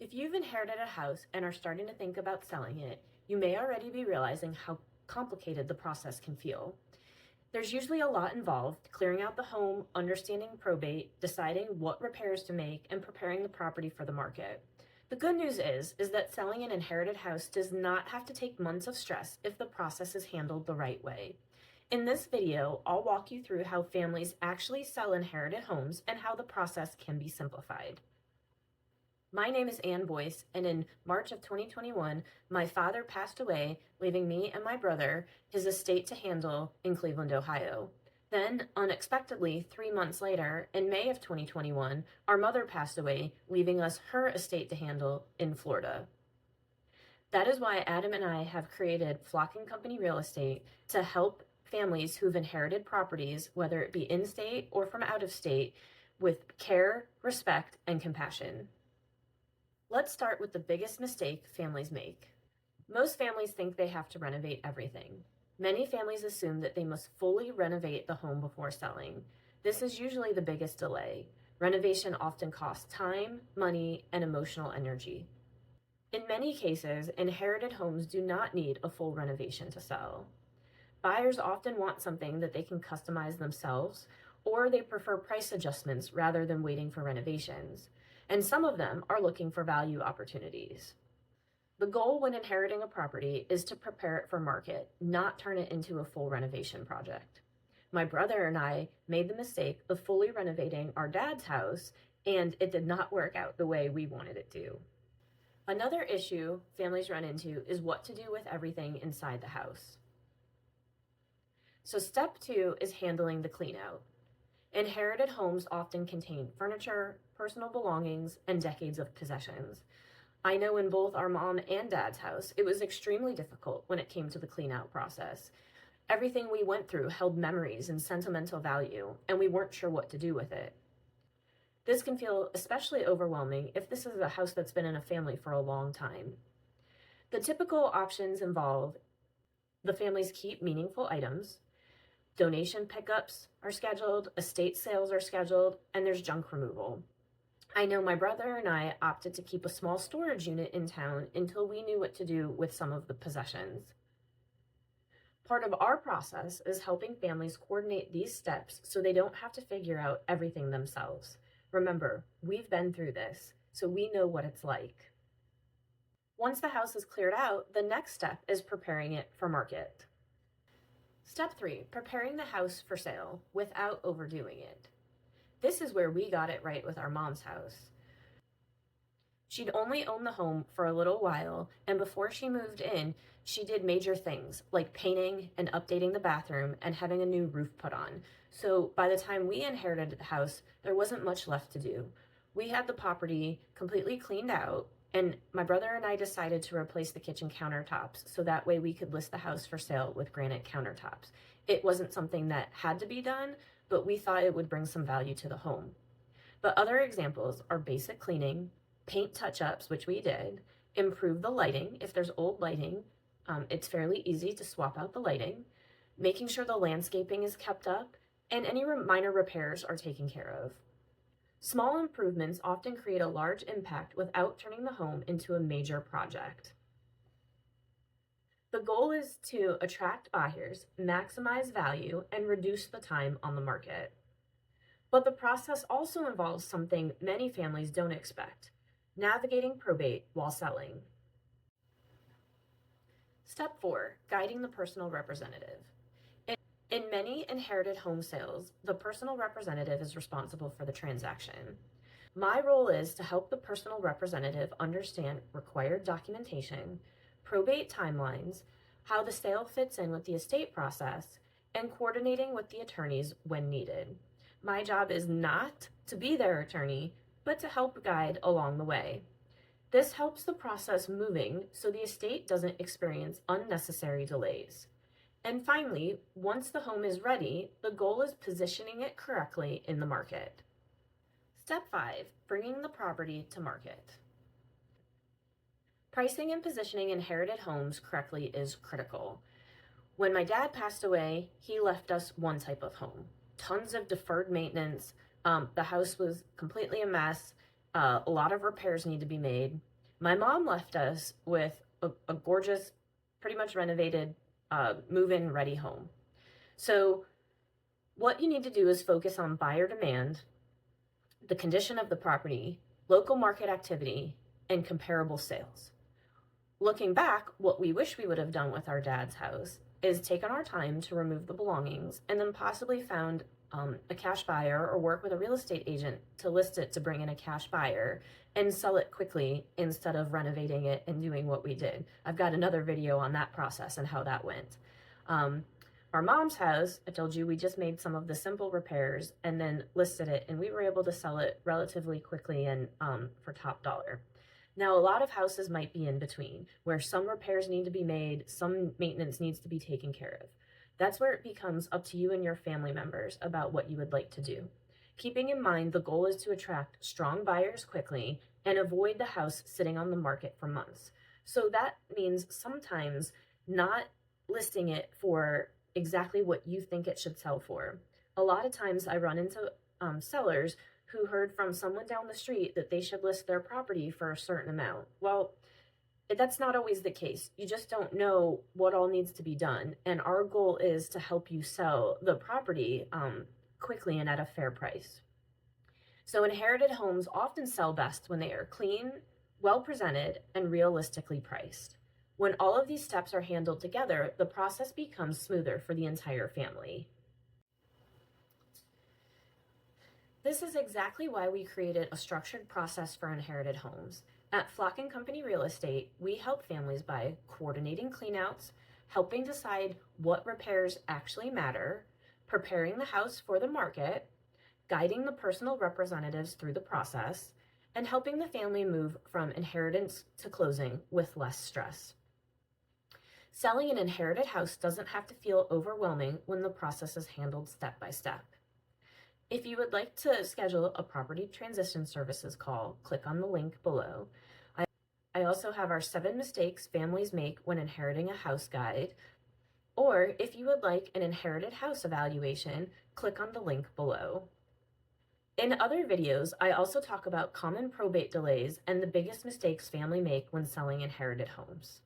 If you've inherited a house and are starting to think about selling it, you may already be realizing how complicated the process can feel. There's usually a lot involved: clearing out the home, understanding probate, deciding what repairs to make, and preparing the property for the market. The good news is that selling an inherited house does not have to take months of stress if the process is handled the right way. In this video, I'll walk you through how families actually sell inherited homes and how the process can be simplified. My name is Ann Boyce, and in March of 2021, my father passed away, leaving me and my brother his estate to handle in Cleveland, Ohio. Then, unexpectedly, 3 months later, in May of 2021, our mother passed away, leaving us her estate to handle in Florida. That is why Adam and I have created Flock & Company Real Estate to help families who've inherited properties, whether it be in-state or from out of state, with care, respect, and compassion. Let's start with the biggest mistake families make. Most families think they have to renovate everything. Many families assume that they must fully renovate the home before selling. This is usually the biggest delay. Renovation often costs time, money, and emotional energy. In many cases, inherited homes do not need a full renovation to sell. Buyers often want something that they can customize themselves, or they prefer price adjustments rather than waiting for renovations. And some of them are looking for value opportunities. The goal when inheriting a property is to prepare it for market, not turn it into a full renovation project. My brother and I made the mistake of fully renovating our dad's house, and it did not work out the way we wanted it to. Another issue families run into is what to do with everything inside the house. So step 2 is handling the clean out. Inherited homes often contain furniture, personal belongings, and decades of possessions. I know in both our mom and dad's house, it was extremely difficult when it came to the clean out process. Everything we went through held memories and sentimental value, and we weren't sure what to do with it. This can feel especially overwhelming if this is a house that's been in a family for a long time. The typical options involve the families keep meaningful items, donation pickups are scheduled, estate sales are scheduled, and there's junk removal. I know my brother and I opted to keep a small storage unit in town until we knew what to do with some of the possessions. Part of our process is helping families coordinate these steps so they don't have to figure out everything themselves. Remember, we've been through this, so we know what it's like. Once the house is cleared out, the next step is preparing it for market. Step 3, preparing the house for sale without overdoing it. This is where we got it right with our mom's house. She'd only owned the home for a little while, and before she moved in, she did major things like painting and updating the bathroom and having a new roof put on. So by the time we inherited the house, there wasn't much left to do. We had the property completely cleaned out, and my brother and I decided to replace the kitchen countertops so that way we could list the house for sale with granite countertops. It wasn't something that had to be done, but we thought it would bring some value to the home. But other examples are basic cleaning, paint touch-ups, which we did, improve the lighting. If there's old lighting, it's fairly easy to swap out the lighting, making sure the landscaping is kept up, and any minor repairs are taken care of. Small improvements often create a large impact without turning the home into a major project. The goal is to attract buyers, maximize value, and reduce the time on the market. But the process also involves something many families don't expect: navigating probate while selling. Step 4, guiding the personal representative. In many inherited home sales, the personal representative is responsible for the transaction. My role is to help the personal representative understand required documentation, probate timelines, how the sale fits in with the estate process, and coordinating with the attorneys when needed. My job is not to be their attorney, but to help guide along the way. This helps the process moving so the estate doesn't experience unnecessary delays. And finally, once the home is ready, the goal is positioning it correctly in the market. Step 5, bringing the property to market. Pricing and positioning inherited homes correctly is critical. When my dad passed away, he left us one type of home. Tons of deferred maintenance. The house was completely a mess. A lot of repairs need to be made. My mom left us with a gorgeous, pretty much renovated, move-in ready home. So what you need to do is focus on buyer demand, the condition of the property, local market activity, and comparable sales. Looking back, what we wish we would have done with our dad's house is taken our time to remove the belongings and then possibly found a cash buyer or work with a real estate agent to list it to bring in a cash buyer and sell it quickly instead of renovating it and doing what we did. I've got another video on that process and how that went. Our mom's house, I told you, we just made some of the simple repairs and then listed it, and we were able to sell it relatively quickly and for top dollar. Now, a lot of houses might be in between, where some repairs need to be made, some maintenance needs to be taken care of. That's where it becomes up to you and your family members about what you would like to do. Keeping in mind the goal is to attract strong buyers quickly and avoid the house sitting on the market for months. So that means sometimes not listing it for exactly what you think it should sell for. A lot of times I run into sellers who heard from someone down the street that they should list their property for a certain amount. Well, that's not always the case. You just don't know what all needs to be done. And our goal is to help you sell the property quickly and at a fair price. So inherited homes often sell best when they are clean, well presented, and realistically priced. When all of these steps are handled together, the process becomes smoother for the entire family. This is exactly why we created a structured process for inherited homes. At Flock & Company Real Estate, we help families by coordinating cleanouts, helping decide what repairs actually matter, preparing the house for the market, guiding the personal representatives through the process, and helping the family move from inheritance to closing with less stress. Selling an inherited house doesn't have to feel overwhelming when the process is handled step by step. If you would like to schedule a property transition services call, click on the link below. I also have our 7 mistakes families make when inheriting a house guide. Or if you would like an inherited house evaluation, click on the link below. In other videos, I also talk about common probate delays and the biggest mistakes families make when selling inherited homes.